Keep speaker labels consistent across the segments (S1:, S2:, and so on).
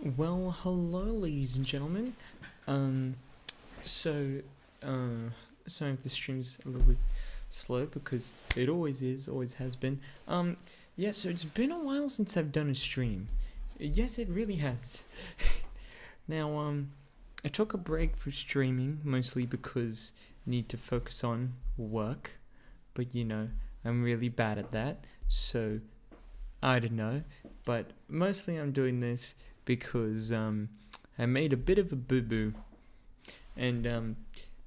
S1: Well, hello, ladies and gentlemen. Um, so, sorry if the stream's a little bit slow because it always is, always has been. Yeah, so it's been a while since I've done a stream. Yes, it really has. Now, I took a break for streaming mostly because I need to focus on work, but I'm really bad at that, so I don't know. But mostly I'm doing this because I made a bit of a boo-boo, and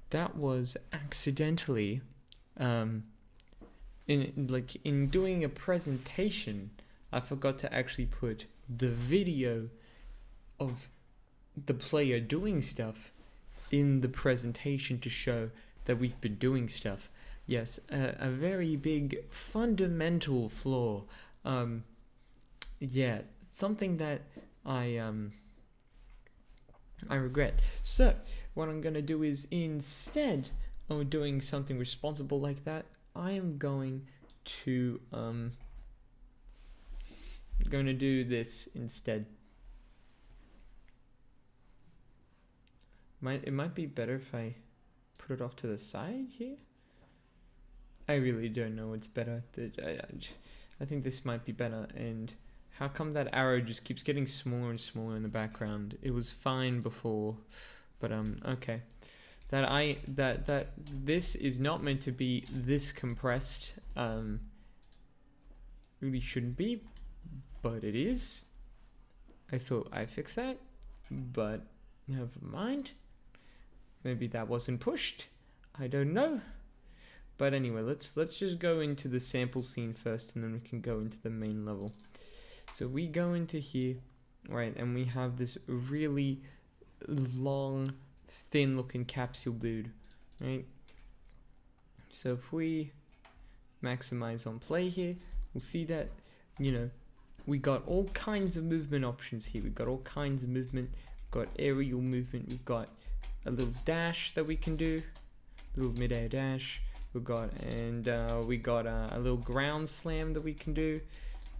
S1: that was accidentally in doing a presentation. I forgot to actually put the video of the player doing stuff in the presentation to show that we've been doing stuff. Yes, a very big fundamental flaw. Yeah, something that I regret. So what I'm gonna do is, instead of doing something responsible like that, I am going to do this instead. It might be better if I put it off to the side here. I really don't know what's better. I think this might be better. And how come that arrow just keeps getting smaller and smaller in the background? It was fine before, but okay. That this is not meant to be this compressed. Really shouldn't be, but it is. I thought I fixed that, but never mind. Maybe that wasn't pushed. I don't know. But anyway, let's just go into the sample scene first, and then we can go into the main level. So we go into here, right, and we have this really long, thin-looking capsule dude, right? So if we maximize on play here, we'll see that, we got all kinds of movement options here. We've got all kinds of movement. We've got aerial movement. We've got a little dash that we can do, a little mid-air dash. We got a little ground slam that we can do,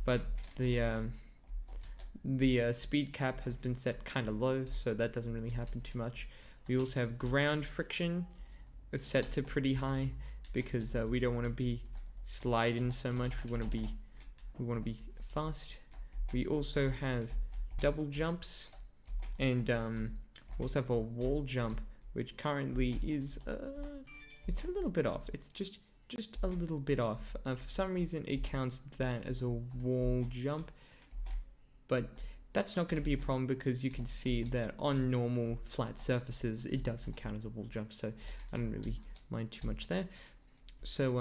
S1: but the speed cap has been set kind of low, so that doesn't really happen too much. We also have ground friction. It's set to pretty high because we don't want to be sliding so much. We want to be fast. We also have double jumps, and we also have a wall jump, which currently is it's a little bit off. It's just a little bit off. For some reason, it counts that as a wall jump, but that's not going to be a problem because you can see that on normal flat surfaces, it doesn't count as a wall jump, so I don't really mind too much there. So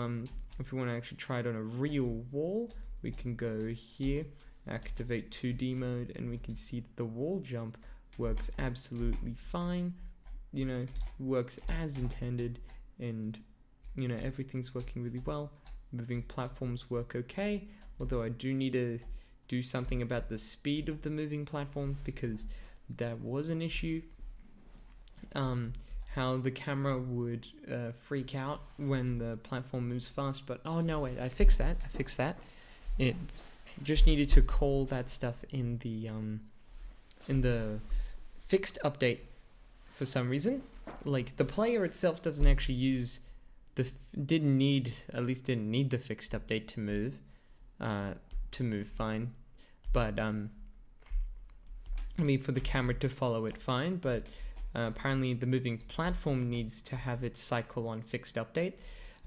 S1: if we want to actually try it on a real wall, we can go here, activate 2D mode, and we can see that the wall jump works absolutely fine. Works as intended, and everything's working really well. Moving platforms work okay, although I do need to do something about the speed of the moving platform because that was an issue. How the camera would freak out when the platform moves fast, but oh no, wait, I fixed that. It just needed to call that stuff in the fixed update for some reason. Like, the player itself doesn't actually use didn't need the fixed update to move fine, but for the camera to follow it fine, but apparently the moving platform needs to have its cycle on fixed update.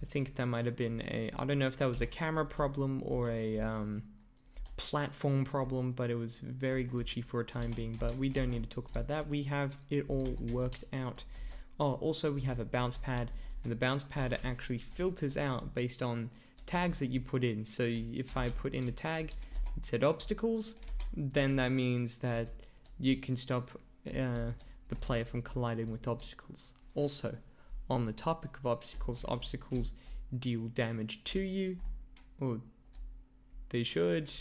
S1: I think that might have been I don't know if that was a camera problem or a platform problem, but it was very glitchy for a time being, but we don't need to talk about that. We have it all worked out. Oh, also we have a bounce pad, and the bounce pad actually filters out based on tags that you put in. So if I put in a tag that said obstacles, then that means that you can stop the player from colliding with obstacles. Also, on the topic of obstacles deal damage to you, or they should.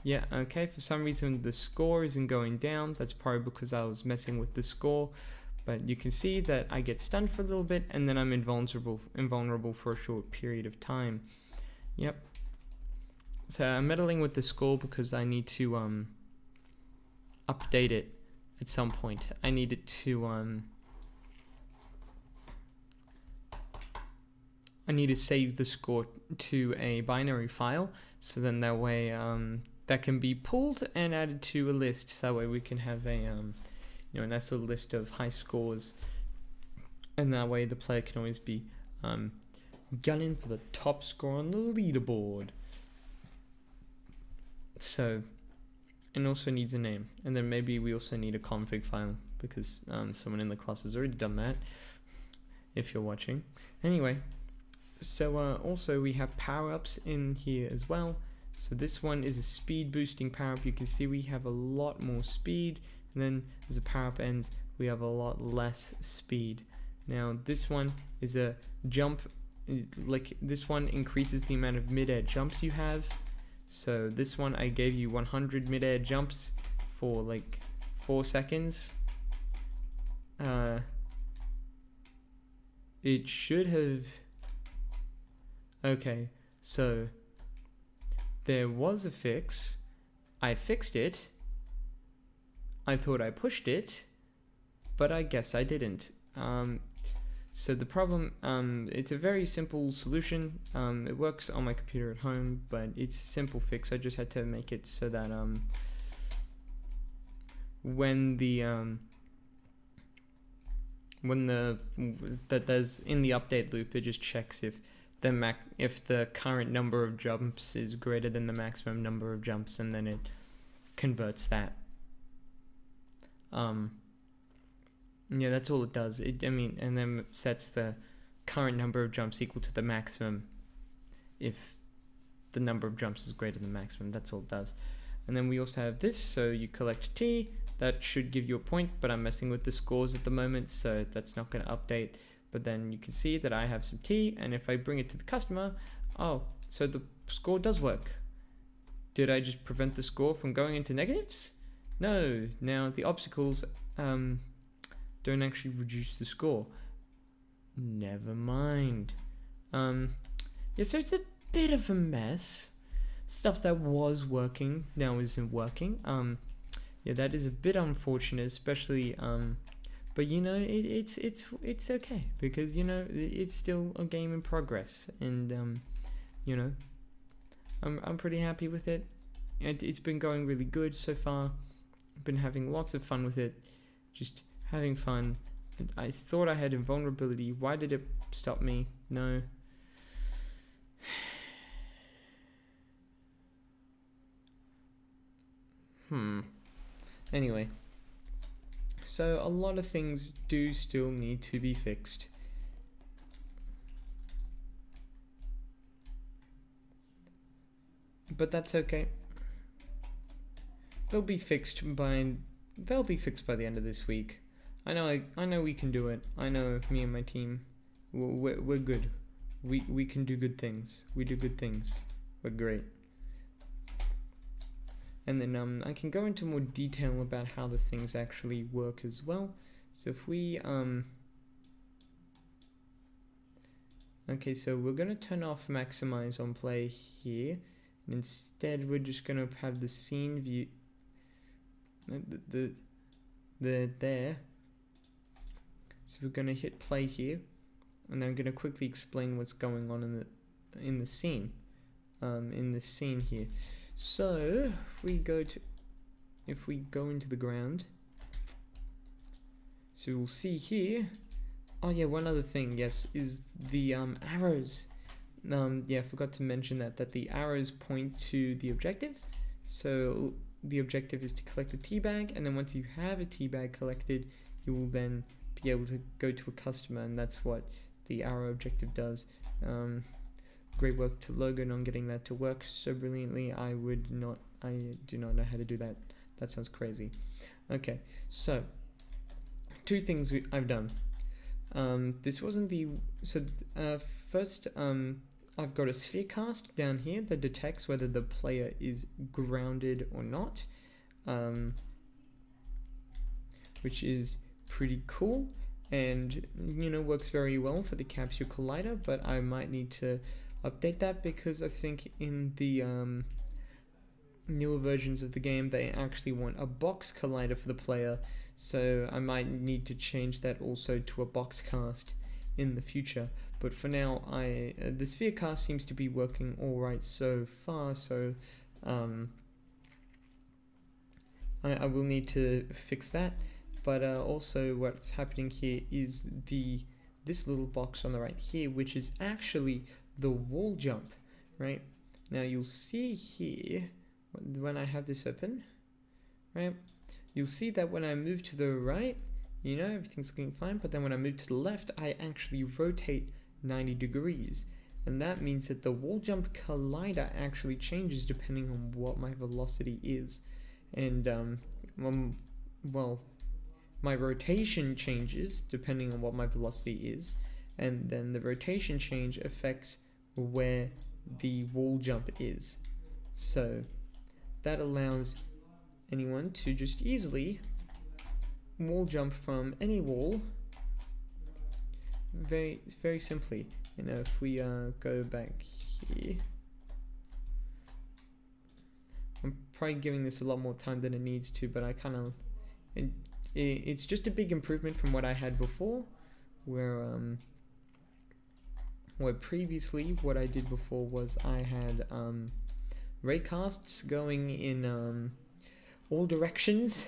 S1: Yeah, okay, for some reason the score isn't going down. That's probably because I was messing with the score. But you can see that I get stunned for a little bit, and then I'm invulnerable for a short period of time. Yep. So I'm meddling with the score because I need to update it at some point. I need it to I need to save the score to a binary file, so then that way that can be pulled and added to a list, so that way we can have a you know, a nice little list of high scores, and that way the player can always be gunning for the top score on the leaderboard. So, and also needs a name, and then maybe we also need a config file, because someone in the class has already done that, if you're watching. Anyway, so also we have power-ups in here as well. So this one is a speed boosting power-up. You can see we have a lot more speed, and then as the power-up ends, we have a lot less speed. Now this one is a jump, like this one increases the amount of mid-air jumps you have. So this one I gave you 100 mid-air jumps for like 4 seconds. It should have... Okay, so there was a fix. I fixed it. I thought I pushed it, but I guess I didn't. So the problem, it's a very simple solution. It works on my computer at home, but it's a simple fix. I just had to make it so that when there's in the update loop, it just checks if the current number of jumps is greater than the maximum number of jumps, and then it converts that. Yeah, that's all it does. And then it sets the current number of jumps equal to the maximum if the number of jumps is greater than maximum. That's all it does. And then we also have this, so you collect T. That should give you a point, but I'm messing with the scores at the moment, so that's not going to update. But then you can see that I have some T, and if I bring it to the customer, oh, so the score does work. Did I just prevent the score from going into negatives? No, now the obstacles don't actually reduce the score. Never mind. Yeah, so it's a bit of a mess. Stuff that was working now isn't working. Yeah, that is a bit unfortunate, especially but you know, it's okay, because you know it's still a game in progress, and you know, I'm pretty happy with it. It's been going really good so far. I've been having lots of fun with it, just having fun. I thought I had invulnerability. Why did it stop me? No. Anyway, so a lot of things do still need to be fixed. But that's okay. They'll be fixed by the end of this week. I know we can do it. I know me and my team, we're good. We can do good things. We do good things. We're great. And then I can go into more detail about how the things actually work as well. So if we okay, so we're gonna turn off maximize on play here, and instead we're just gonna have the scene view. There. So we're gonna hit play here, and then I'm gonna quickly explain what's going on in the scene here. So if we go into the ground, so we'll see here. Oh yeah, one other thing, yes, is the arrows. Yeah, I forgot to mention that the arrows point to the objective. So the objective is to collect a tea bag, and then once you have a tea bag collected, you will then be able to go to a customer, and that's what the arrow objective does. Great work to Logan on getting that to work so brilliantly. I do not know how to do that. That sounds crazy. Okay, so 2 things I've done. This wasn't the first. I've got a sphere cast down here that detects whether the player is grounded or not, which is pretty cool, and you know, works very well for the capsule collider. But I might need to update that, because I think in the newer versions of the game, they actually want a box collider for the player, so I might need to change that also to a box cast in the future. But for now, the sphere cast seems to be working alright so far, so I will need to fix that. But also what's happening here is this little box on the right here, which is actually the wall jump, right? Now you'll see here, when I have this open, right, you'll see that when I move to the right, you know, everything's looking fine, but then when I move to the left, I actually rotate 90 degrees. And that means that the wall jump collider actually changes depending on what my velocity is. And, well, my rotation changes depending on what my velocity is. And then the rotation change affects where the wall jump is. So that allows anyone to just easily wall jump from any wall very simply. You know, if we go back here, I'm probably giving this a lot more time than it needs to, but I kind of it's just a big improvement from what I had before, where previously what I did before was I had raycasts going in all directions,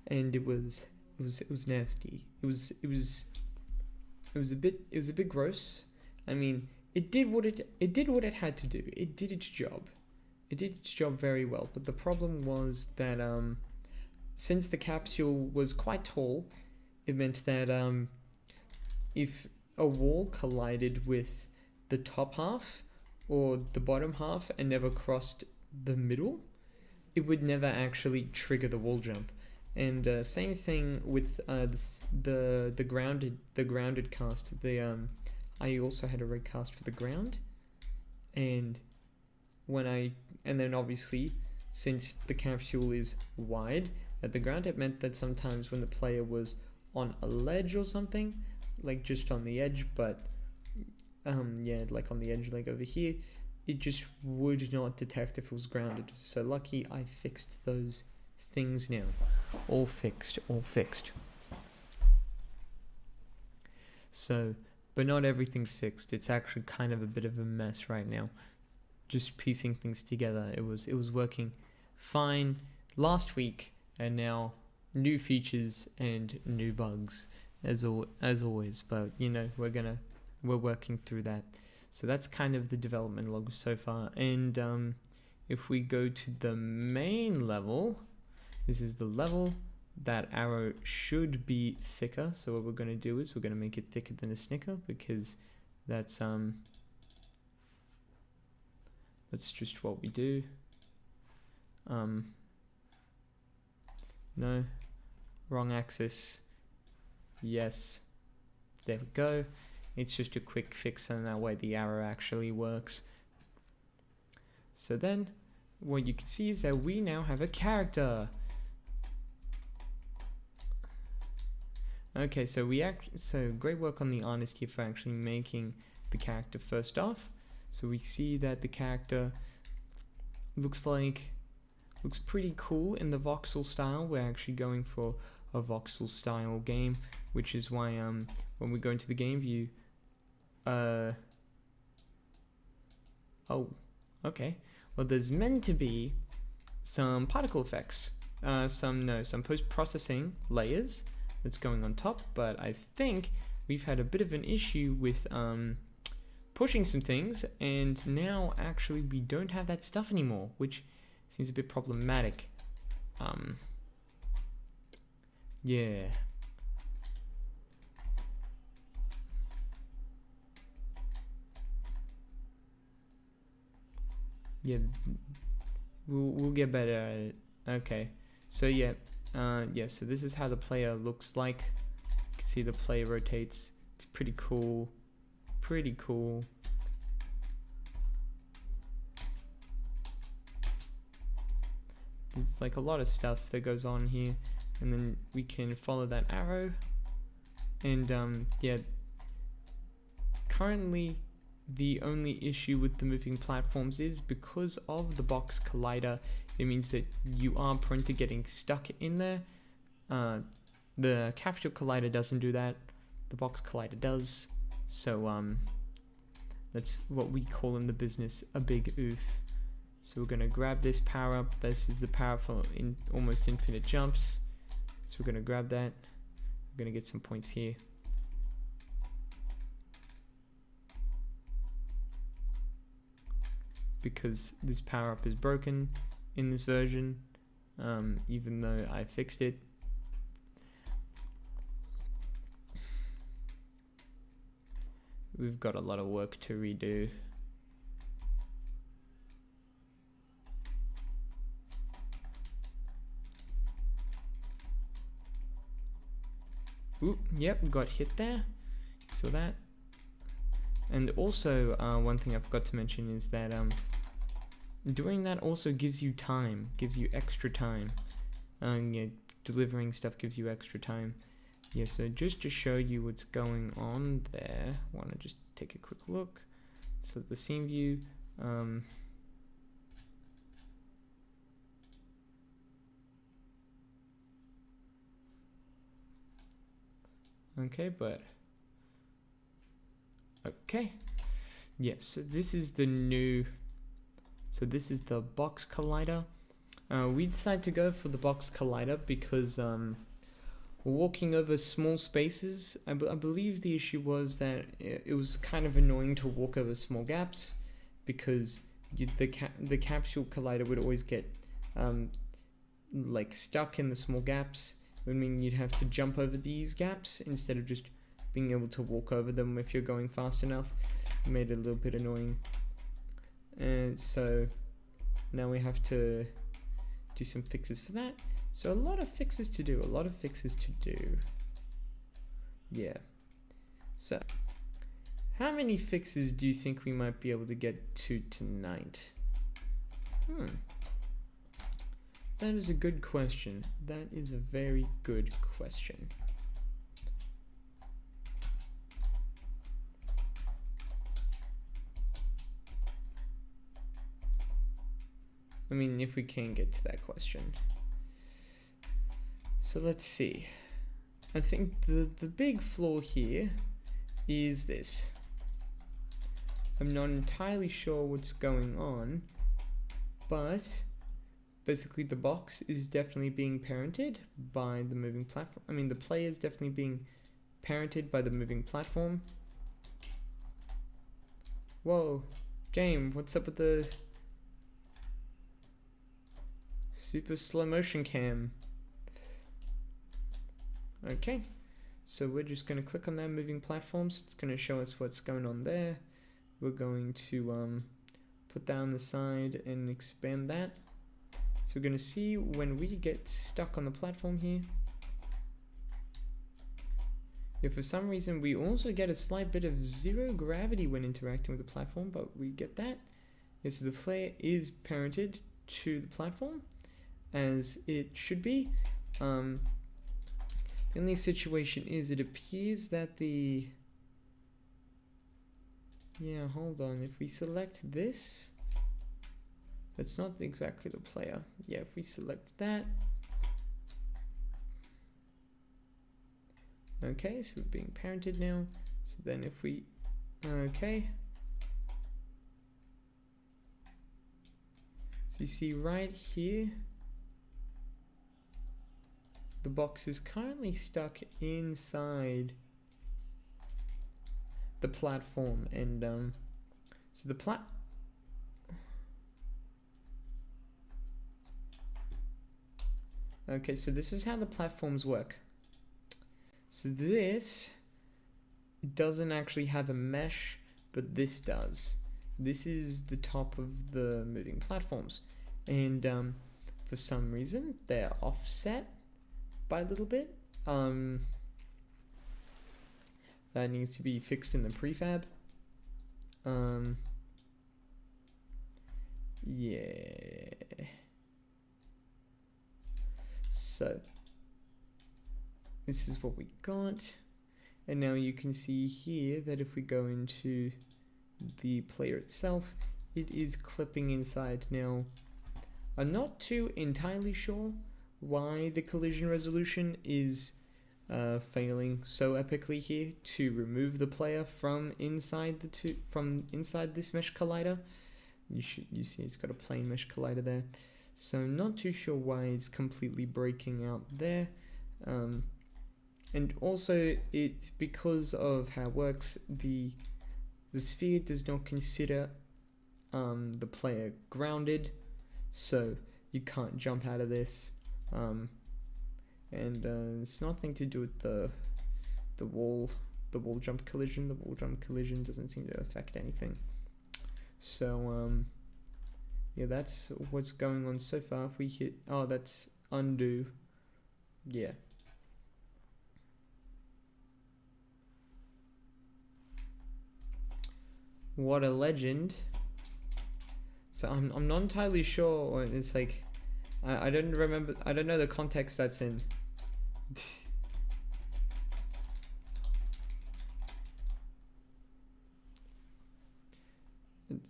S1: and it was nasty. It was a bit gross. I mean, it did what it had to do. It did its job. It did its job very well. But the problem was that since the capsule was quite tall, it meant that if a wall collided with the top half or the bottom half and never crossed the middle, it would never actually trigger the wall jump. And same thing with the grounded cast. I also had a red cast for the ground, and then obviously, since the capsule is wide at the ground, it meant that sometimes when the player was on a ledge or something, like just on the edge, but yeah, like on the edge, like over here, it just would not detect if it was grounded. So lucky I fixed those things now. All fixed. So, but not everything's fixed. It's actually kind of a bit of a mess right now. Just piecing things together. It was working fine last week, and now new features and new bugs as always. But you know, we're working through that. So that's kind of the development log so far. And if we go to the main level, this is the level. That arrow should be thicker, so what we're going to do is we're going to make it thicker than a Snicker, because that's just what we do. No, wrong axis. Yes, there we go. It's just a quick fix, and that way the arrow actually works. So then what you can see is that we now have a character. Okay, so great work on the artist here for actually making the character first off. So we see that the character looks pretty cool in the voxel style. We're actually going for a voxel style game, which is why when we go into the game view, oh, okay. Well, there's meant to be some particle effects, some post-processing layers that's going on top, but I think we've had a bit of an issue with pushing some things, and now actually we don't have that stuff anymore, which seems a bit problematic. Yeah. Yeah, we'll get better at it. Okay, so yeah. So this is how the player looks like. You can see the player rotates. It's pretty cool. It's like a lot of stuff that goes on here, and then we can follow that arrow. And yeah, currently the only issue with the moving platforms is because of the box collider, it means that you are prone to getting stuck in there. The capsule collider doesn't do that, the box collider does. So that's what we call in the business a big oof. So we're gonna grab this power up. This is the power for almost infinite jumps. So we're gonna grab that. We're gonna get some points here. Because this power up is broken in this version, even though I fixed it. We've got a lot of work to redo. Ooh, yep, got hit there. Saw that. And also, one thing I forgot to mention is that doing that also gives you time, gives you extra time. Yeah, delivering stuff gives you extra time. Yeah, so just to show you what's going on there, I want to just take a quick look. So the scene view, okay, but okay, yeah, so this is the new, so this is the box collider. We decided to go for the box collider because walking over small spaces, I believe the issue was that it was kind of annoying to walk over small gaps because the capsule collider would always get like stuck in the small gaps. I mean, you'd have to jump over these gaps instead of just being able to walk over them if you're going fast enough. It made it a little bit annoying. And so now we have to do some fixes for that. So a lot of fixes to do, Yeah. So how many fixes do you think we might be able to get to tonight? That is a good question. That is a very good question. I mean, if we can get to that question. So let's see. I think the big flaw here is this. I'm not entirely sure what's going on, but basically the box is definitely being parented by the moving platform. I mean, the player is definitely being parented by the moving platform. Whoa, game, what's up with the super slow motion cam? Okay, so we're just going to click on that moving platforms. It's going to show us what's going on there. We're going to put that on the side and expand that. So we're going to see when we get stuck on the platform here. If for some reason we also get a slight bit of zero gravity when interacting with the platform, but we get that. Yes, the player is parented to the platform as it should be. The only situation is it appears that yeah, hold on, if we select this, that's not exactly the player. Yeah, if we select that, okay, so we're being parented now. So then if we, okay, so you see right here, the box is currently stuck inside the platform, and so the okay, so this is how the platforms work. So this doesn't actually have a mesh, but this does. This is the top of the moving platforms, and for some reason they're offset by a little bit. That needs to be fixed in the prefab. Yeah. So this is what we got, and now you can see here that if we go into the player itself, it is clipping inside. Now, I'm not too entirely sure why the collision resolution is failing so epically here to remove the player from inside this mesh collider. You see it's got a plain mesh collider there, so not too sure why it's completely breaking out there. And also, it's because of how it works, the sphere does not consider the player grounded, so you can't jump out of this. And it's nothing to do with the wall jump collision. The wall jump collision doesn't seem to affect anything. So yeah, that's what's going on so far. If we hit, oh, that's undo. Yeah. What a legend. So I'm not entirely sure. It's like I don't remember. I don't know the context that's in.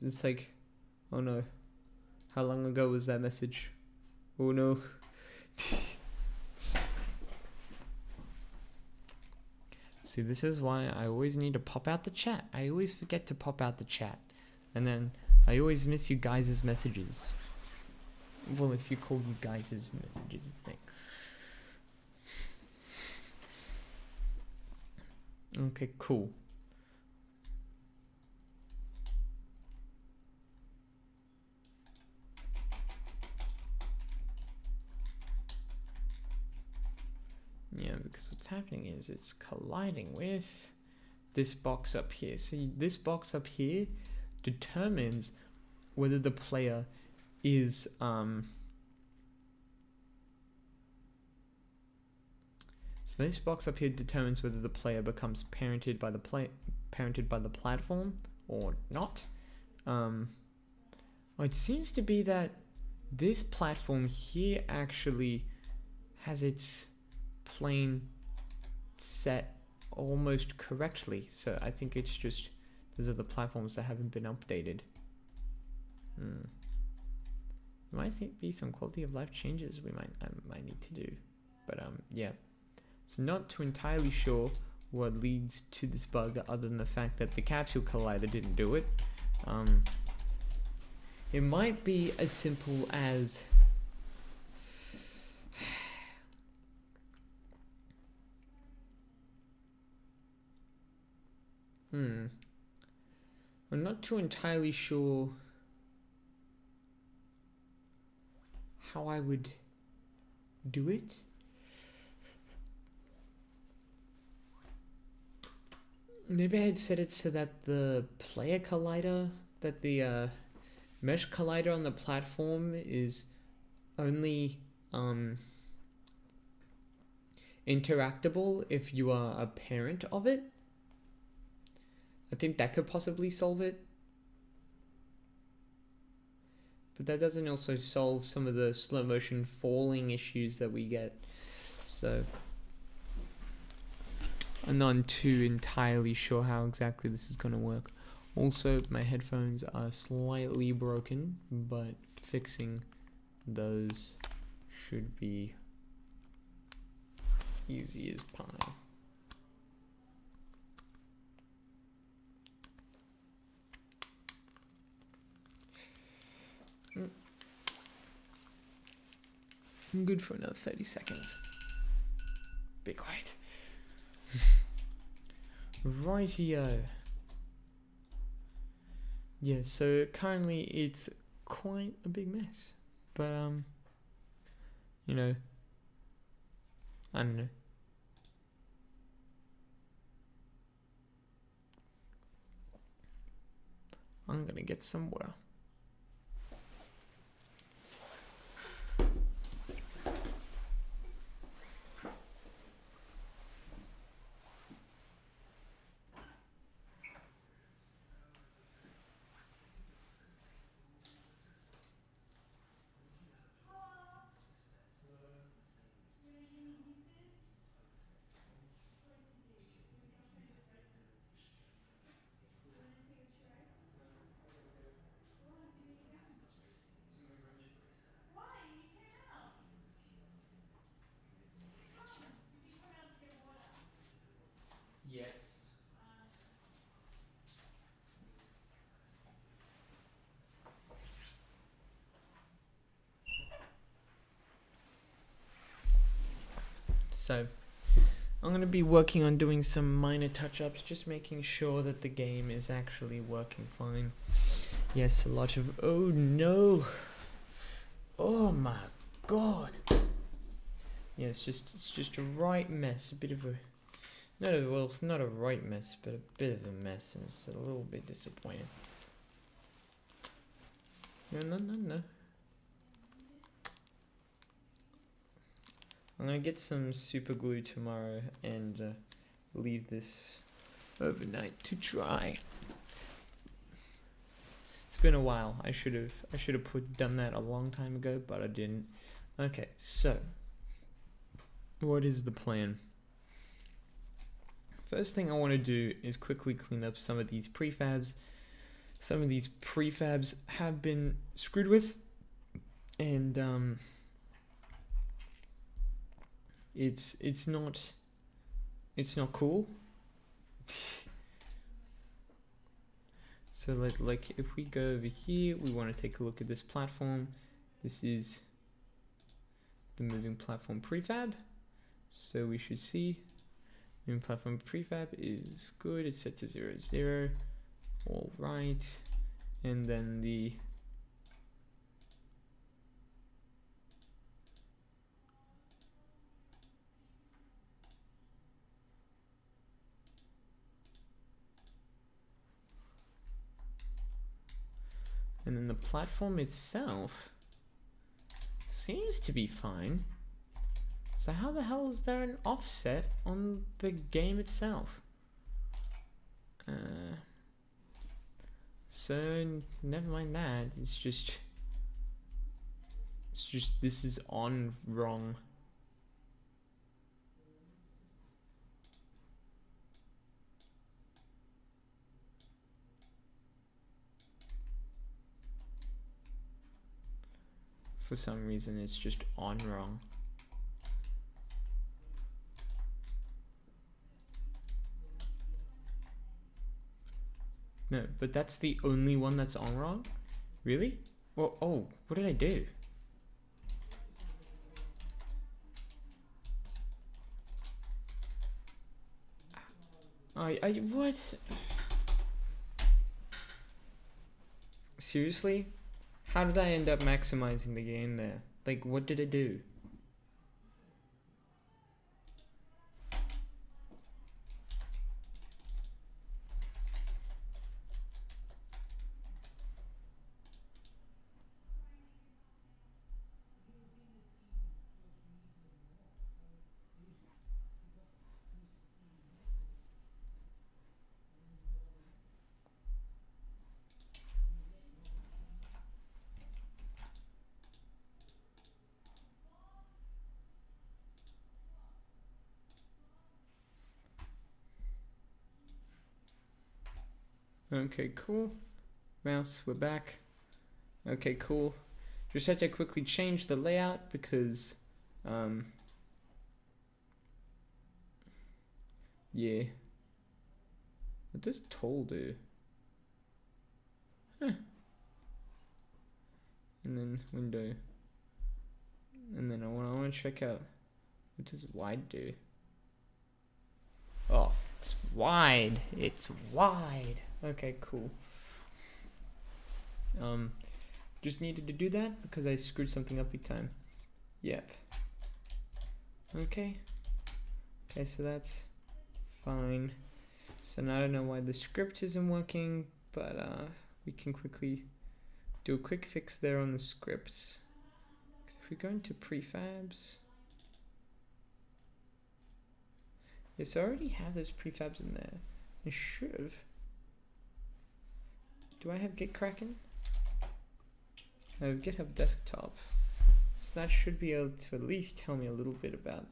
S1: It's like, oh no, how long ago was that message? Oh no. See, this is why I always need to pop out the chat. I always forget to pop out the chat, and then I always miss you guys' messages. Well, if you call you guys' messages a thing. Okay, cool. Yeah, because what's happening is it's colliding with this box up here. So this box up here determines whether the player is so this box up here determines whether the player becomes parented by the platform or not. Well, it seems to be that this platform here actually has its plane set almost correctly, so I think it's just those are the platforms that haven't been updated. There might be some quality of life changes I might need to do, but yeah, so not too entirely sure what leads to this bug other than the fact that the capsule collider didn't do it. It might be as simple as I'm not too entirely sure how I would do it. Maybe I'd set it so that the player collider, that the mesh collider on the platform is only interactable if you are a parent of it. I think that could possibly solve it. But that doesn't also solve some of the slow motion falling issues that we get. So I'm not too entirely sure how exactly this is going to work. Also, my headphones are slightly broken, but fixing those should be easy as pie. I'm good for another 30 seconds. Be quiet. Rightio. Yeah, so currently it's quite a big mess. But you know, I don't know. I'm gonna get some water. So I'm going to be working on doing some minor touch-ups, just making sure that the game is actually working fine. Yes, a lot of, oh no, oh my god. Yeah, it's just a right mess, a bit of a, not a right mess, but a bit of a mess, and it's a little bit disappointing. No. I'm gonna get some super glue tomorrow and leave this overnight to dry. It's been a while. I should have done that a long time ago, but I didn't. Okay, so what is the plan? First thing I want to do is quickly clean up some of these prefabs. Some of these prefabs have been screwed with, and it's not cool. So like if we go over here, we want to take a look at this platform. This is the moving platform prefab. So we should see moving platform prefab is good. It's set to 0, 0. All right, and then the platform itself seems to be fine. So how the hell is there an offset on the game itself? So never mind that. It's just this is on wrong. For some reason, it's just on wrong. No, but that's the only one that's on wrong? Really? Well, oh, what did I do? What? Seriously? How did I end up maximizing the game there? Like, what did it do? Okay, cool. Mouse, we're back. Okay, cool. Just had to quickly change the layout because, yeah. What does tall do? Huh. And then window. And then I want to check out, what does wide do? Oh, it's wide. It's wide. Okay, cool. Just needed to do that because I screwed something up big time. Yep. Okay. Okay, so that's fine. So now I don't know why the script isn't working, but we can quickly do a quick fix there on the scripts. If we go into prefabs, yes, I already have those prefabs in there. I should have. Do I have Gitkraken? I have GitHub Desktop. So that should be able to at least tell me a little bit about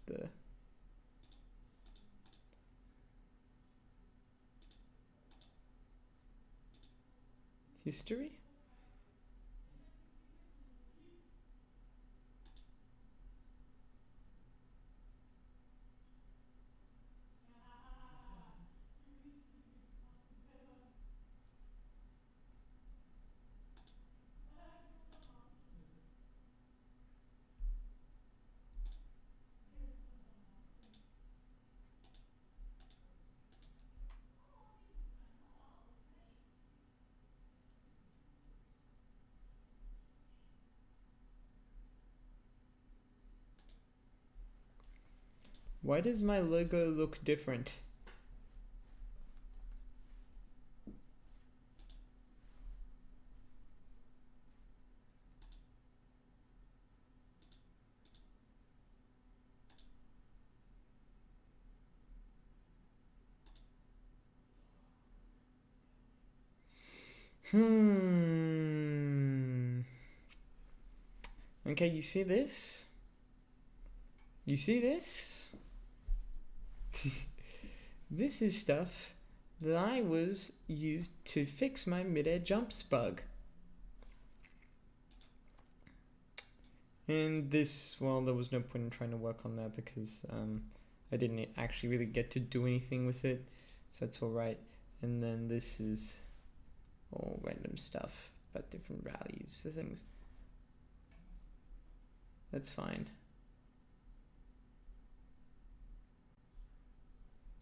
S1: the history. Why does my logo look different? Okay, you see this? You see this? This is stuff that I was used to fix my mid-air jumps bug. And this, well, there was no point in trying to work on that because I didn't actually really get to do anything with it, so that's alright. And then this is all random stuff about different values for things. That's fine.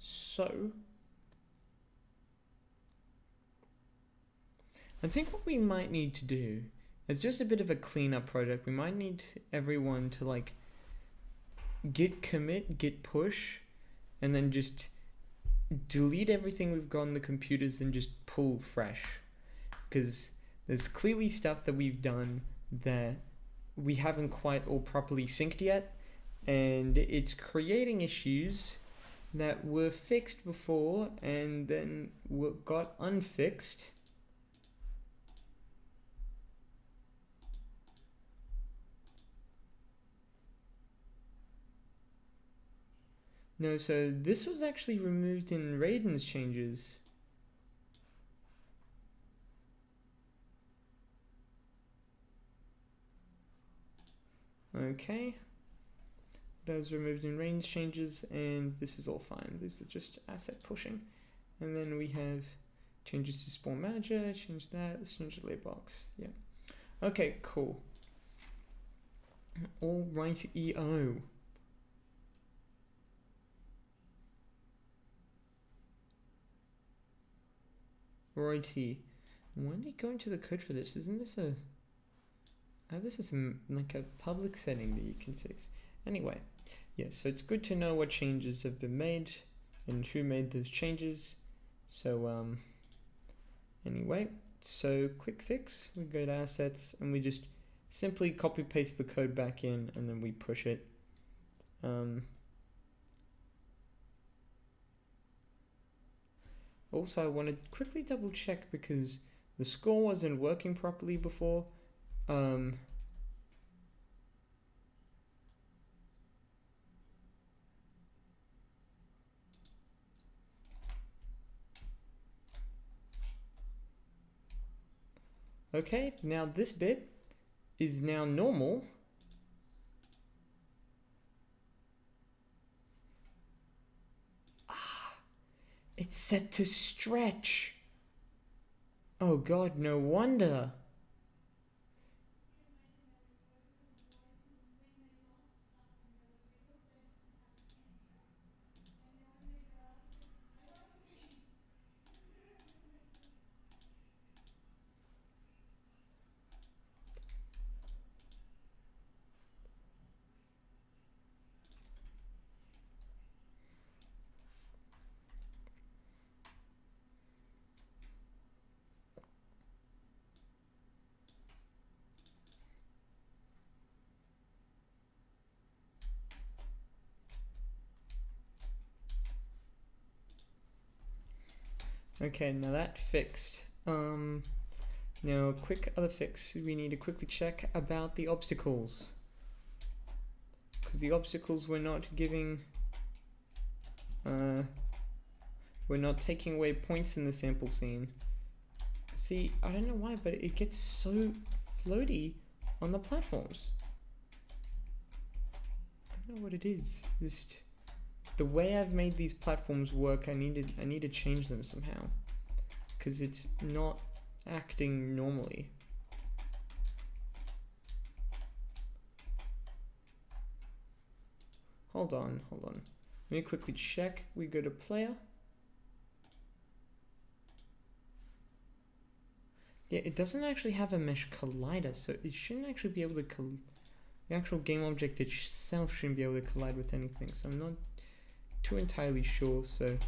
S1: So I think what we might need to do is just a bit of a cleanup project. We might need everyone to like git commit, git push, and then just delete everything we've got on the computers and just pull fresh. Because there's clearly stuff that we've done that we haven't quite all properly synced yet, and it's creating issues that were fixed before and then got unfixed. No, so this was actually removed in Raiden's changes. Okay. That was removed in Raiden's changes, and this is all fine. This is just asset pushing. And then we have changes to spawn manager, change that, let's change the layer box. Yeah. Okay, cool. All right, EO. Righty. When do you go into the code for this? Isn't this a... this is like a public setting that you can fix. Anyway, yeah, so it's good to know what changes have been made and who made those changes. So, anyway, so quick fix, we go to assets and we just simply copy paste the code back in and then we push it. Also, I want to quickly double check because the score wasn't working properly before. Okay, now this bit is now normal. It's set to stretch. Oh god, no wonder. Okay, now that fixed. Now quick other fix. We need to quickly check about the obstacles. Because the obstacles were not giving... we're not taking away points in the sample scene. See, I don't know why, but it gets so floaty on the platforms. I don't know what it is. Just the way I've made these platforms work, I need to change them somehow, because it's not acting normally. Hold on. Let me quickly check. We go to player. Yeah, it doesn't actually have a mesh collider, so it shouldn't actually be able to the actual game object itself shouldn't be able to collide with anything. So I'm not too entirely sure, so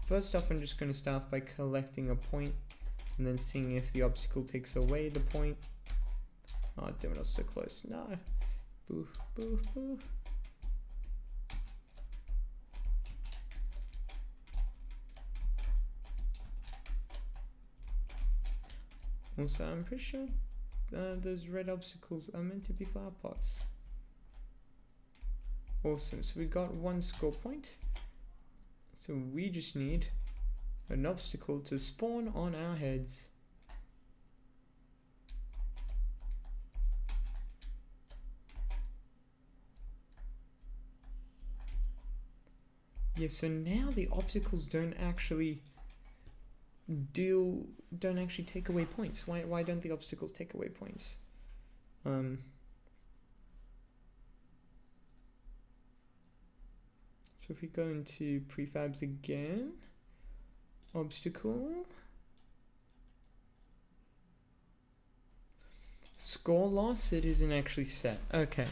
S1: first off I'm just going to start by collecting a point and then seeing if the obstacle takes away the point. Oh damn it, I was so close. No. Boo, boo, boo. Also, I'm pretty sure those red obstacles are meant to be flower pots. Awesome, so we got 1 score point. So we just need an obstacle to spawn on our heads. Yeah, so now the obstacles don't actually take away points. Why don't the obstacles take away points? So if we go into prefabs again, obstacle, score loss, it isn't actually set. Okay.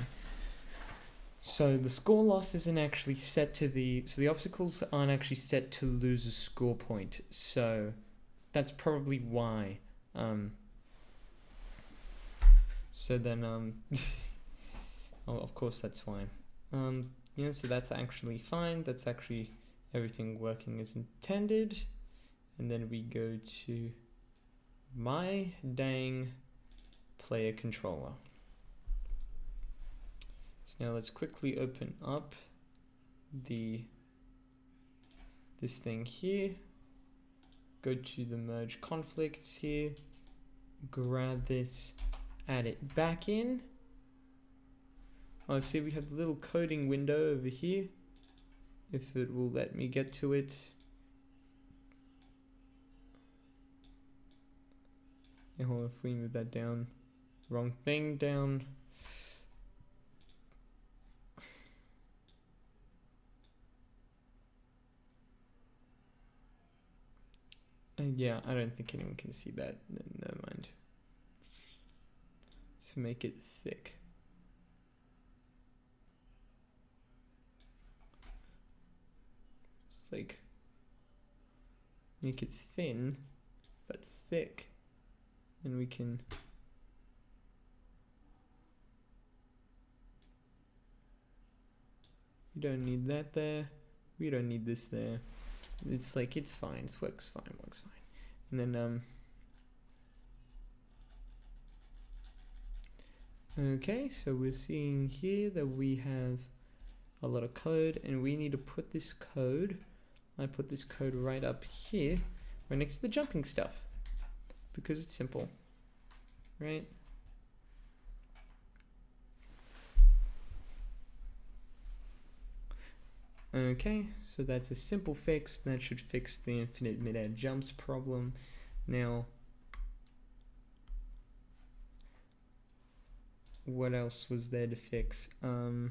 S1: So the score loss isn't actually set to so the obstacles aren't actually set to lose a score point. So that's probably why. So then, oh, of course that's why. Yeah, so that's actually fine. That's actually everything working as intended. And then we go to my dang player controller. So now let's quickly open up this thing here. Go to the merge conflicts here. Grab this, add it back in. Oh, see, we have the little coding window over here. If it will let me get to it. Yeah, hold on, if we move that down, wrong thing down. Yeah, I don't think anyone can see that. Never mind. Let's make it thick. Just like make it thin but thick, and we can we don't need that there, we don't need this there. It's like, it's fine, it works fine. And then okay, so we're seeing here that we have a lot of code, and we need to put this code, I put this code right up here, right next to the jumping stuff, because it's simple, right? Okay, so that's a simple fix. That should fix the infinite mid-air jumps problem. Now, what else was there to fix? So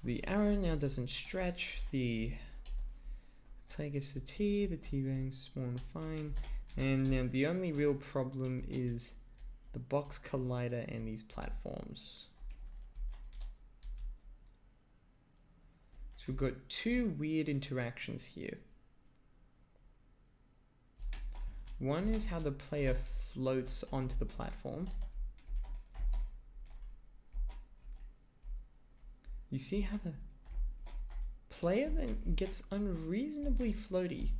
S1: the arrow now doesn't stretch. The play gets the T-bangs small and fine. And now the only real problem is the box collider and these platforms. We've got two weird interactions here. One is how the player floats onto the platform. You see how the player then gets unreasonably floaty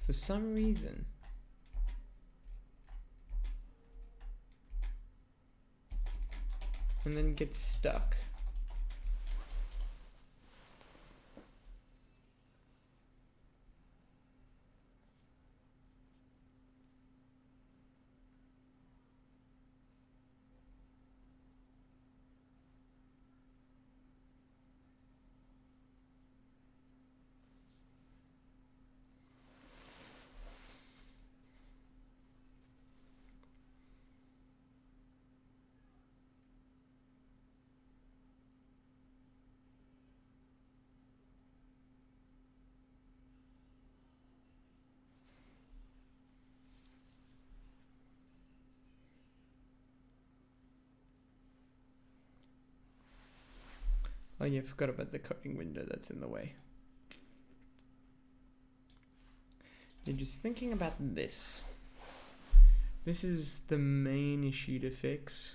S1: for some reason. And then gets stuck. Oh yeah, forgot about the coding window that's in the way. You're just thinking about this. This is the main issue to fix.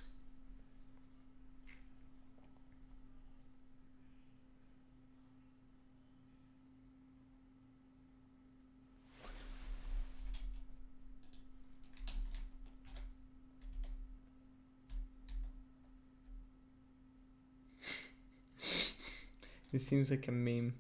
S1: This seems like a meme.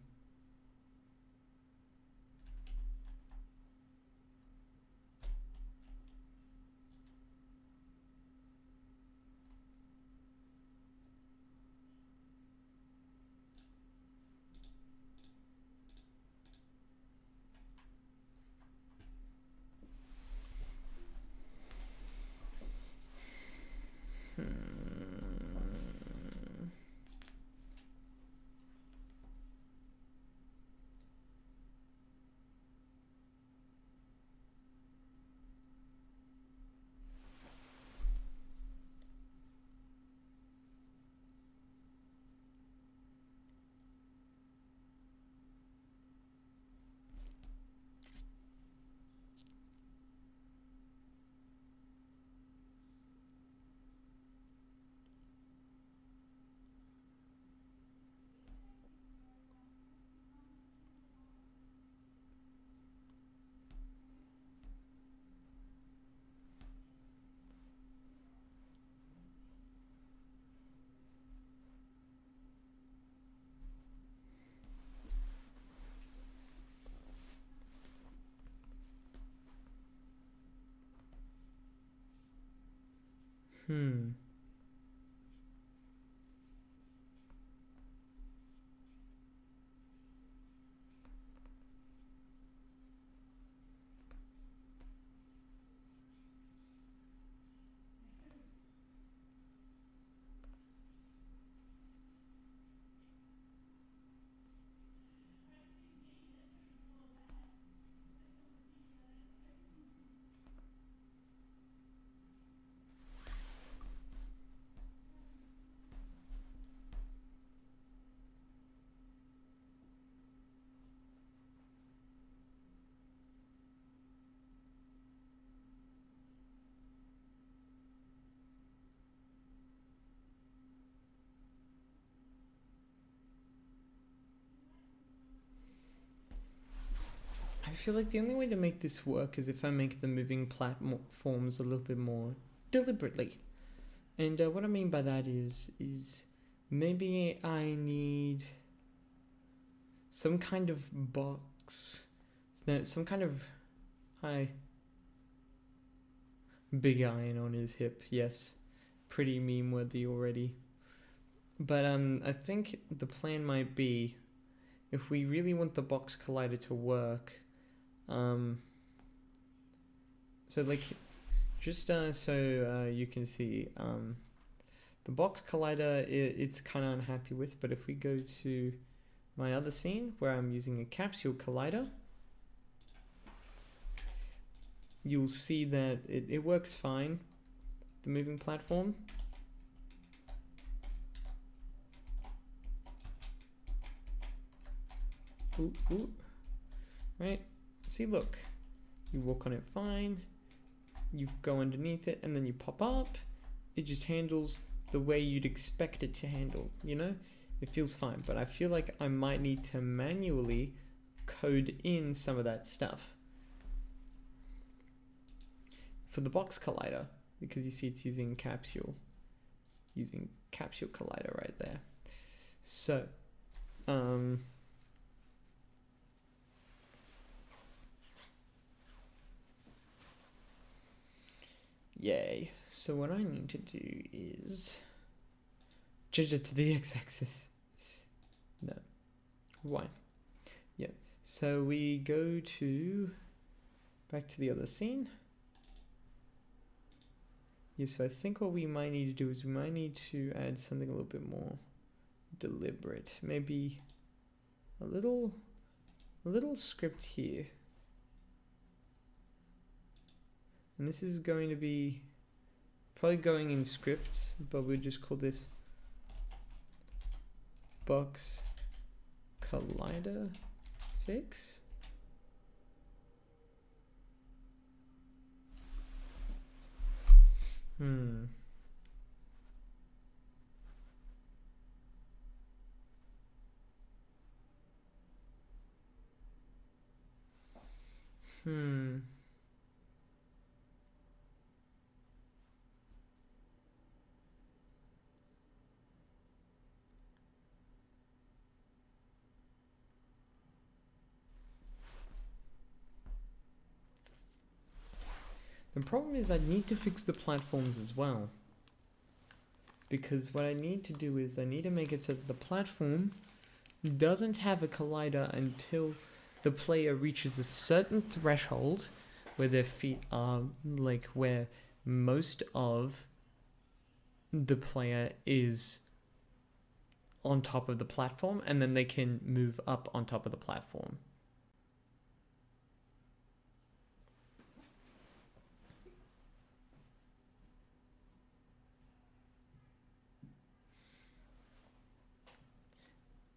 S1: I feel like the only way to make this work is if I make the moving platforms a little bit more deliberately. And what I mean by that is maybe I need some kind of box. No, some kind of big iron on his hip. Yes, pretty meme worthy already. But I think the plan might be, if we really want the box collider to work, so like, just so you can see, the box collider it's kind of unhappy with, but if we go to my other scene where I'm using a capsule collider, you'll see that it works fine, the moving platform. Ooh. Right? See, look. You walk on it fine. You go underneath it, and then you pop up. It just handles the way you'd expect it to handle, you know? It feels fine, but I feel like I might need to manually code in some of that stuff for the box collider, because you see it's using capsule. It's using capsule collider right there. So, yay. So what I need to do is change it to the x-axis. No. Y. Yeah. So we go to back to the other scene. Yeah, so I think what we might need to do is we might need to add something a little bit more deliberate. Maybe a little script here. And this is going to be probably going in scripts, but we'll just call this box collider fix. Hmm. The problem is I need to fix the platforms as well. Because what I need to do is I need to make it so that the platform doesn't have a collider until the player reaches a certain threshold where their feet are like where most of the player is on top of the platform, and then they can move up on top of the platform.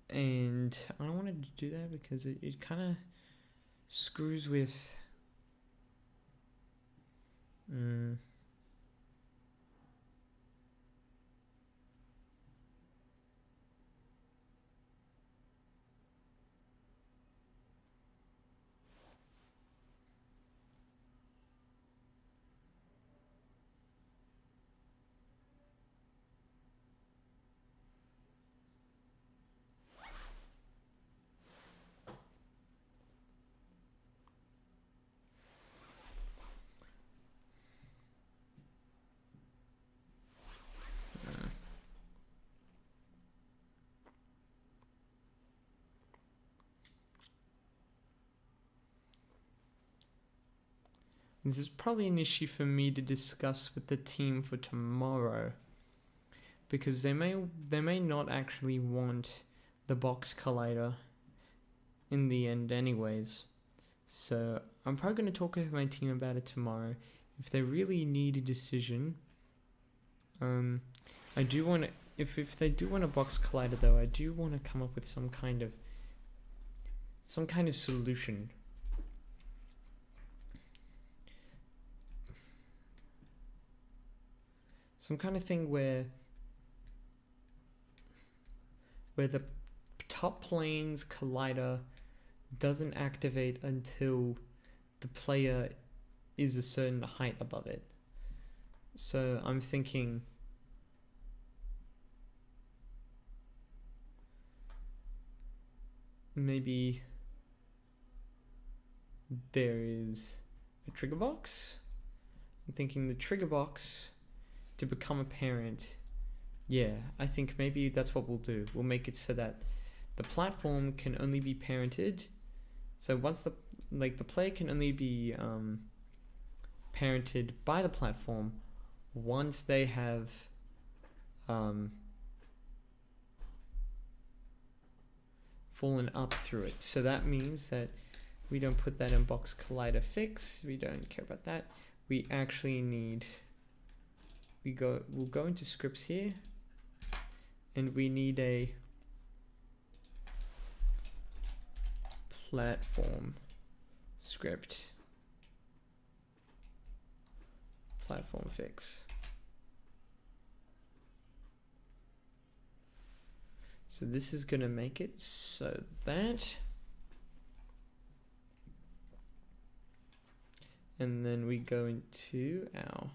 S1: And I don't want to do that because it kind of screws with this is probably an issue for me to discuss with the team for tomorrow, because they may not actually want the box collider in the end anyways. So I'm probably going to talk with my team about it tomorrow. If they really need a decision, I do want to, if they do want a box collider though, I do want to come up with some kind of solution. Some kind of thing where the top plane's collider doesn't activate until the player is a certain height above it. So I'm thinking maybe there is a trigger box. I'm thinking the trigger box to become a parent. Yeah, I think maybe that's what we'll do. We'll make it so that the platform can only be parented. So once the player can only be parented by the platform once they have fallen up through it. So that means that we don't put that in box collider fix. We don't care about that. We actually need, we'll go into scripts here, and we need a platform script, platform fix. So this is going to make it so that, and then we go into our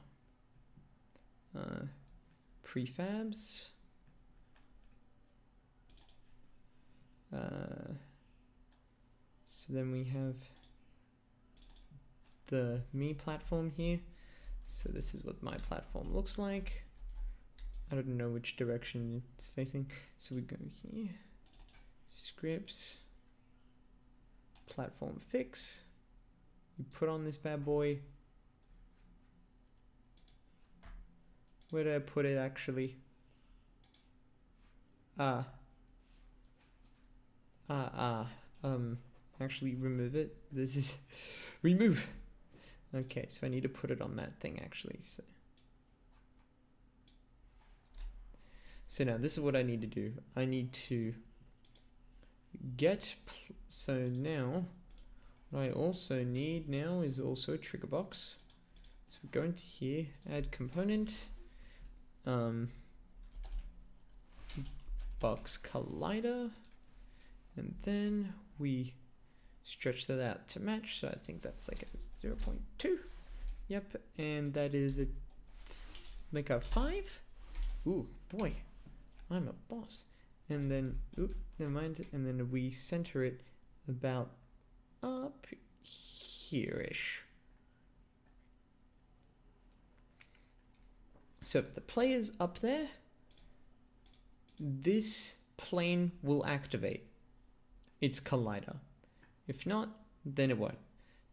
S1: prefabs. So then we have the me platform here. So this is what my platform looks like. I don't know which direction it's facing. So we go here, scripts, platform fix. We put on this bad boy. Where did I put it actually? Actually remove it. This is remove. Okay, so I need to put it on that thing actually. So So now this is what I need to do. I need to get, so now what I also need now is also a trigger box. So we go into here, add component, box collider, and then we stretch that out to match. So I think that's like a 0.2. Yep, and that is a like a 5. Ooh, boy, I'm a boss. And then, oop, never mind. And then we center it about up here-ish. So if the player's up there, this plane will activate its collider. If not, then it won't.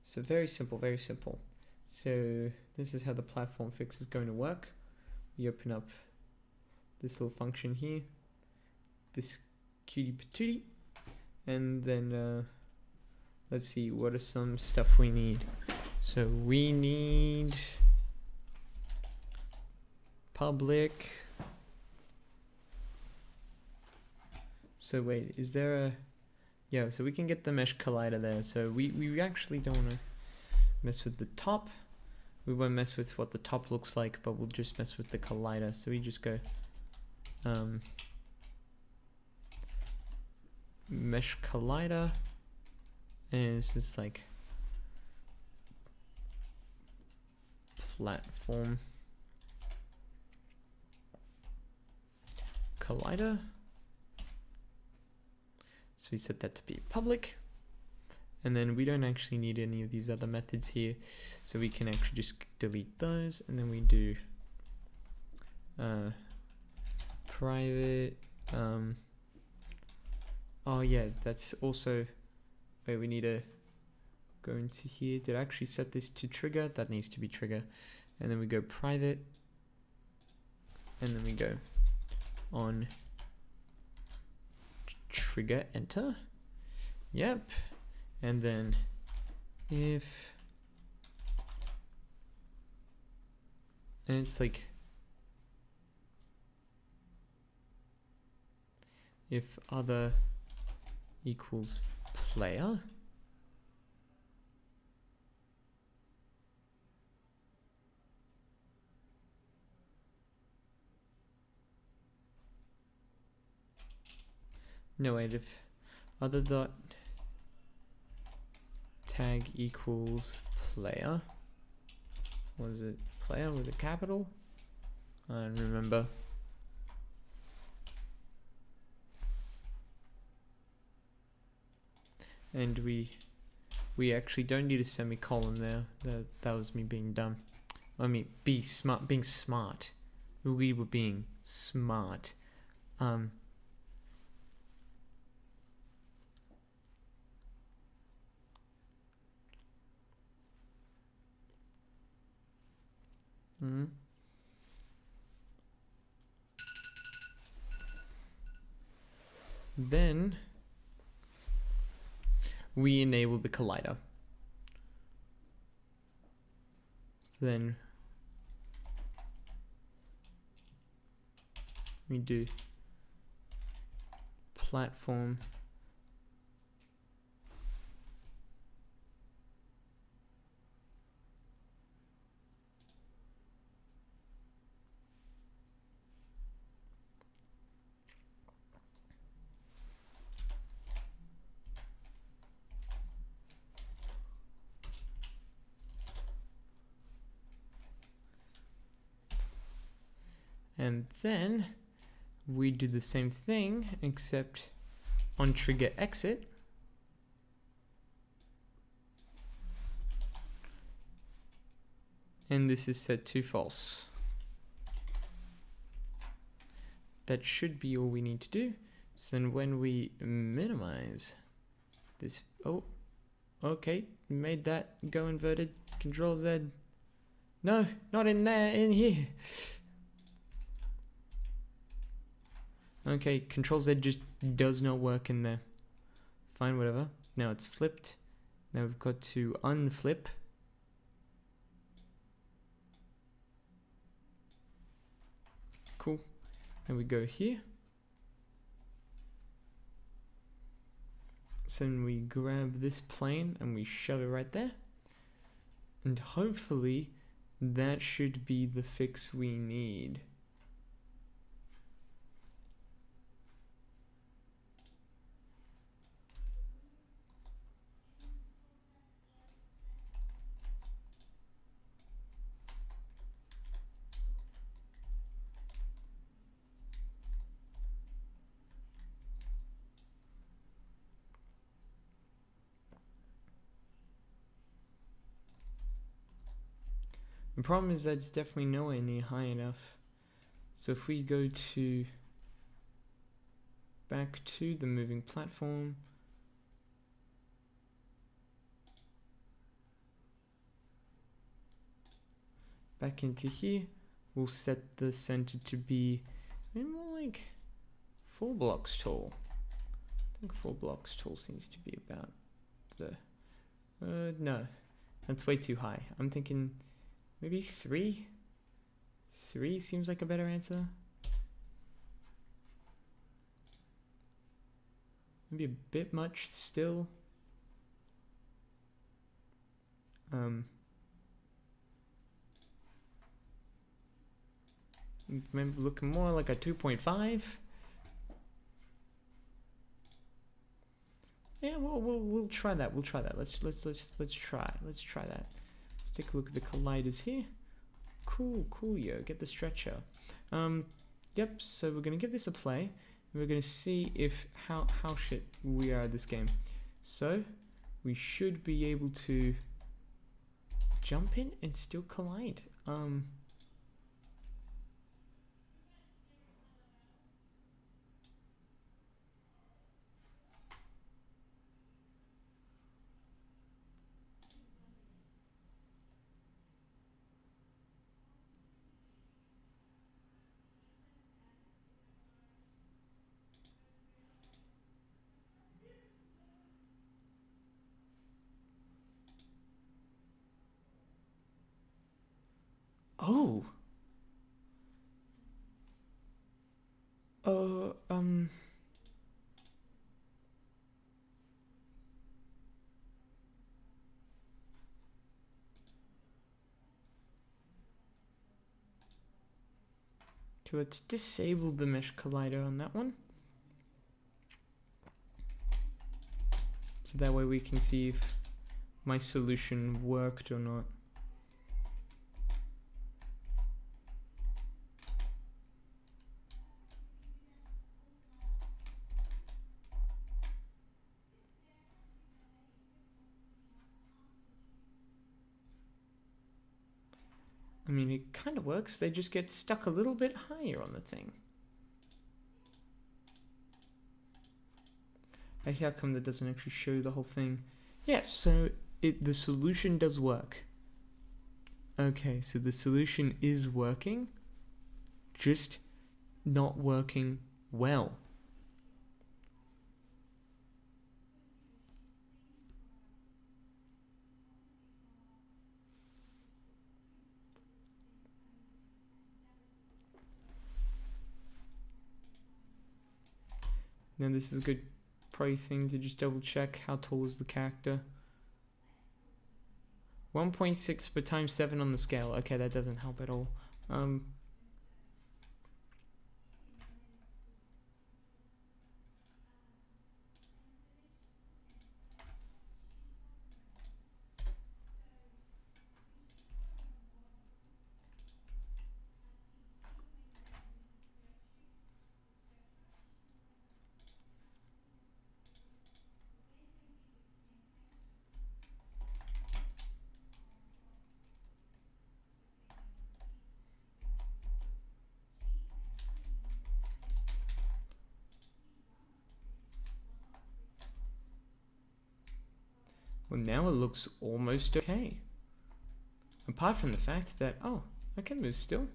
S1: So very simple, very simple. So this is how the platform fix is going to work. We open up this little function here, this cutie patootie, and then let's see, what are some stuff we need. So we need public. So wait, is there a, yeah, so we can get the mesh collider there. So we actually don't want to mess with the top. We won't mess with what the top looks like, but we'll just mess with the collider. So we just go mesh collider, and it's just like platform collider. So we set that to be public, and then we don't actually need any of these other methods here, so we can actually just delete those, and then we do private. Oh yeah, that's also, wait, we need to go into here. Did I actually set this to trigger? That needs to be trigger. And then we go private, and then we go on trigger, enter. Yep. And then if, and it's like, if other equals player, no, wait, if other dot tag equals player, what is it, player with a capital? I don't remember. And we actually don't need a semicolon there. That was me being dumb. I mean, being smart. We were being smart. Then we enable the collider. So then we do platform and then we do the same thing except on trigger exit and this is set to false. That should be all we need to do. So then when we minimize this, oh, okay, made that go inverted, Control Z. No, not in there, in here. Okay, Control Z just does not work in there. Fine, whatever. Now it's flipped. Now we've got to unflip. Cool. And we go here. So then we grab this plane and we shove it right there. And hopefully that should be the fix we need. The problem is that it's definitely nowhere near high enough. So if we go to back to the moving platform, back into here, we'll set the center to be maybe more like 4 blocks tall. I think 4 blocks tall seems to be about the no, that's way too high. I'm thinking maybe 3. 3 seems like a better answer. Maybe a bit much still. Maybe looking more like a 2.5. Yeah, we'll try that. We'll try that. Let's try that. Let's take a look at the colliders here. Cool, yo. Get the stretcher. Yep. So we're gonna give this a play. And we're gonna see if how shit we are at this game. So we should be able to jump in and still collide. Oh. So let's disable the mesh collider on that one. So that way we can see if my solution worked or not. I mean, it kind of works. They just get stuck a little bit higher on the thing. How come that doesn't actually show the whole thing? Yes, so the solution does work. Okay, so the solution is working, just not working well. Now this is a good probably thing to just double check how tall is the character. 1.6 per times 7 on the scale. Okay, that doesn't help at all. Well, now it looks almost okay. Apart from the fact that, oh, I can move still.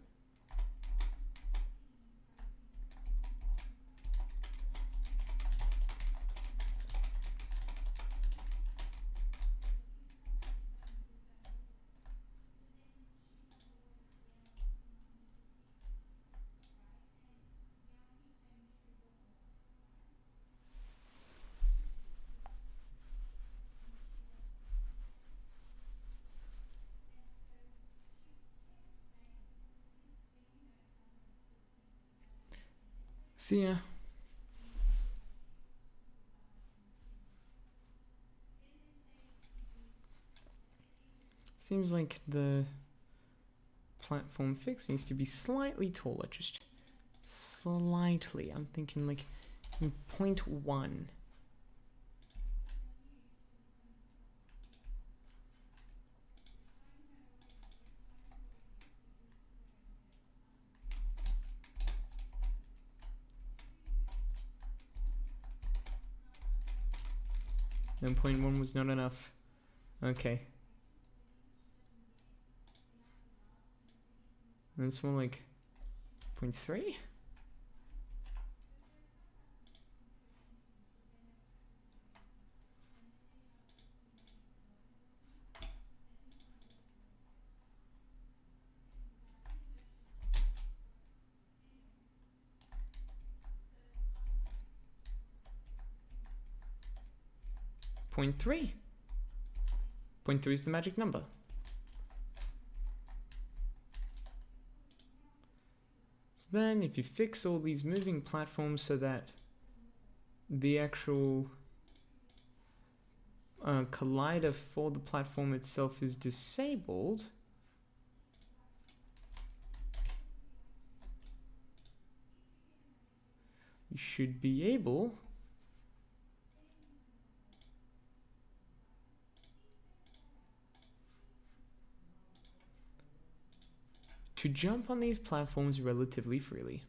S1: See ya. Seems like the platform fix needs to be slightly taller, just slightly. I'm thinking like 0.1. No, 0.1 was not enough. Okay. That's more like 0.3? Point 3. 0.3 is the magic number. So then if you fix all these moving platforms so that the actual collider for the platform itself is disabled, you should be able to jump on these platforms relatively freely.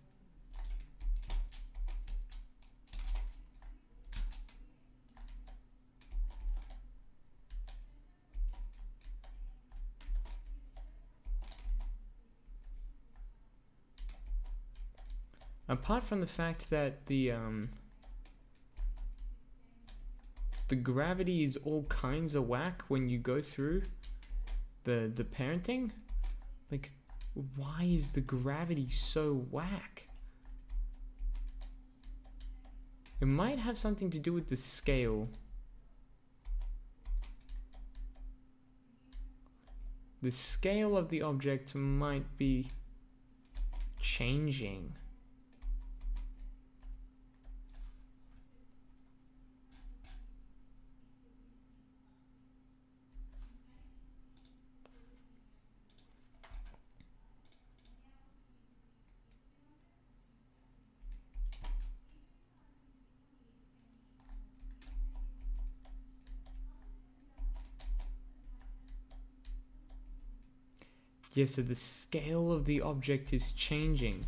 S1: Apart from the fact that the gravity is all kinds of whack when you go through the parenting, like, why is the gravity so whack? It might have something to do with the scale. The scale of the object might be changing. Yeah, so the scale of the object is changing.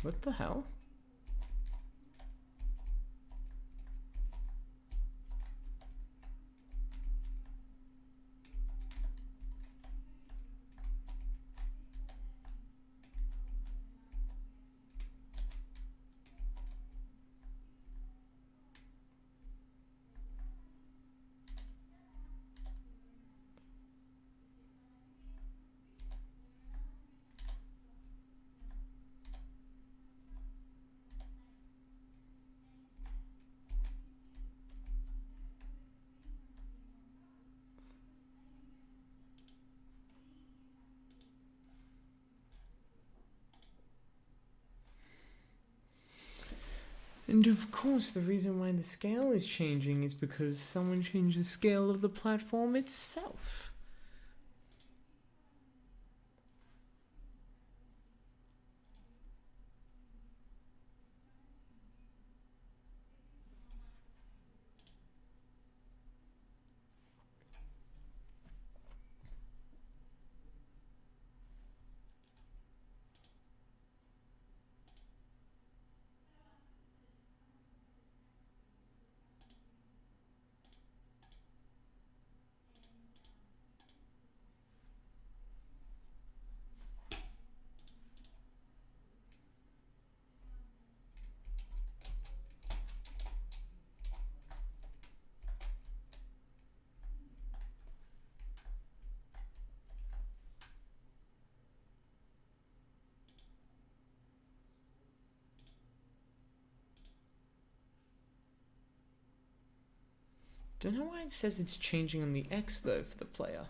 S1: What the hell? And of course, the reason why the scale is changing is because someone changed the scale of the platform itself. Don't know why it says it's changing on the X though for the player.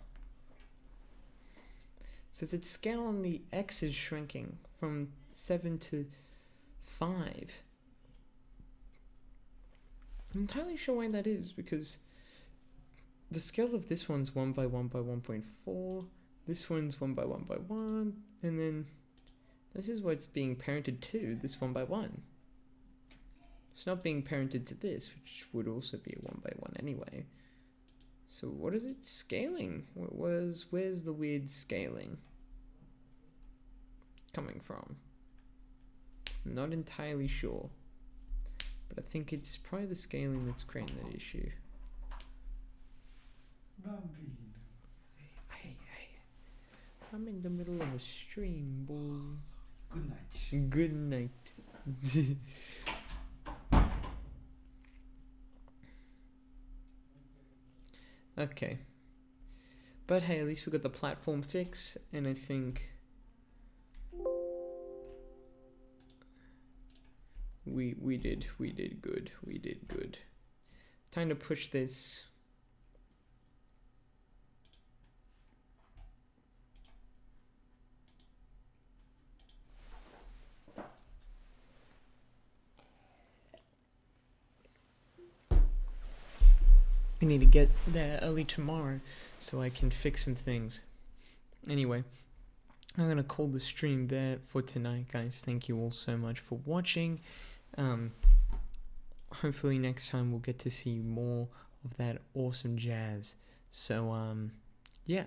S1: It says its scale on the X is shrinking from 7 to 5. I'm entirely sure why that is, because the scale of this one's 1 by 1 by 1.4, this one's 1 by 1 by 1, and then this is what's being parented to, this 1 by 1. It's not being parented to this, which would also be a 1 by 1 anyway. So what is it scaling? Where's the weird scaling coming from? I'm not entirely sure, but I think it's probably the scaling that's creating that issue. Hey, I'm in the middle of a stream, boys.
S2: Good night.
S1: Good night. Okay. But hey, at least we got the platform fix, and I think we did good. Time to push this. I need to get there early tomorrow so I can fix some things. Anyway, I'm gonna call the stream there for tonight, guys. Thank you all so much for watching. Hopefully next time we'll get to see more of that awesome jazz. So yeah.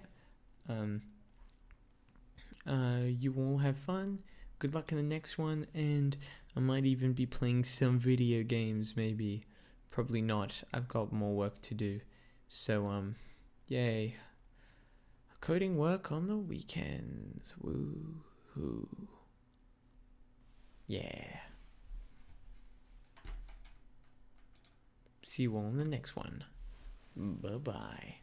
S1: You all have fun. Good luck in the next one, and I might even be playing some video games, maybe. Probably not. I've got more work to do. So, yay. Coding work on the weekends. Woo-hoo. Yeah. See you all in the next one. Bye-bye.